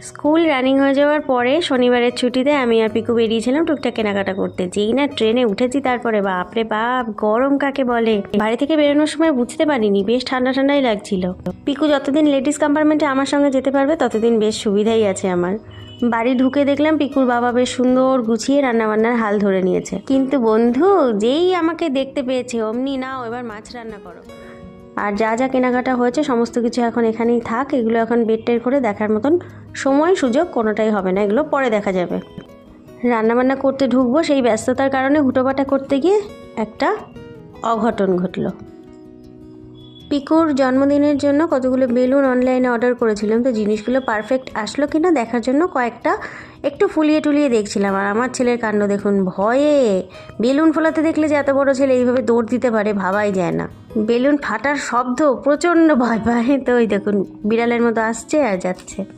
School running হয়ে যাওয়ার পরে শনিবারের ছুটিতে আমি আর পিকু বেরিয়েছিলাম টুকটাক কেনাকাটা করতে। যেই না ট্রেনে উঠেছি তারপরে বাপরে বাপ, গরম কাকে বলে! বাড়ি থেকে বেরোনোর সময় বুঝতে পারিনি, বেশ ঠান্ডা ঠান্ডাই লাগছিল। পিকু যতদিন লেডিস কম্পার্টমেন্টে আমার সঙ্গে যেতে পারবে ততদিন বেশ সুবিধাই আছে আমার। বাড়ি ঢুকে দেখলাম পিকুর বাবা বেশ সুন্দর গুছিয়ে রান্নাবান্নার হাল ধরে নিয়েছে। কিন্তু বন্ধু যেই আমাকে দেখতে পেয়েছে অমনি, নাও এবার মাছ রান্না করো। আর যা যা কেনাকাটা হয়েছে সমস্ত কিছু এখন এখানেই থাক, এগুলো এখন বেড টের করে দেখার মতন সময় সুযোগ কোনোটাই হবে না, এগুলো পরে দেখা যাবে। রান্নাবান্না করতে ঢুকবো, সেই ব্যস্ততার কারণে হুটোপাটা করতে গিয়ে একটা অঘটন ঘটলো। পিকুর জন্মদিনের জন্য কতগুলো বেলুন অনলাইনে অর্ডার করেছিলাম, তো জিনিসগুলো পারফেক্ট আসলো কিনা দেখার জন্য কয়েকটা একটু ফুলিয়ে টুলিয়ে দেখছিলাম। আর আমার ছেলের কাণ্ড দেখুন, ভয়ে বেলুন ফোলাতে দেখলে যে এত বড় ছেলে এইভাবে দৌড় দিতে পারে ভাবাই যায় না। বেলুন ফাটার শব্দ প্রচণ্ড ভয় পায়, তো ওই দেখুন বিড়ালের মতো আসছে আর যাচ্ছে।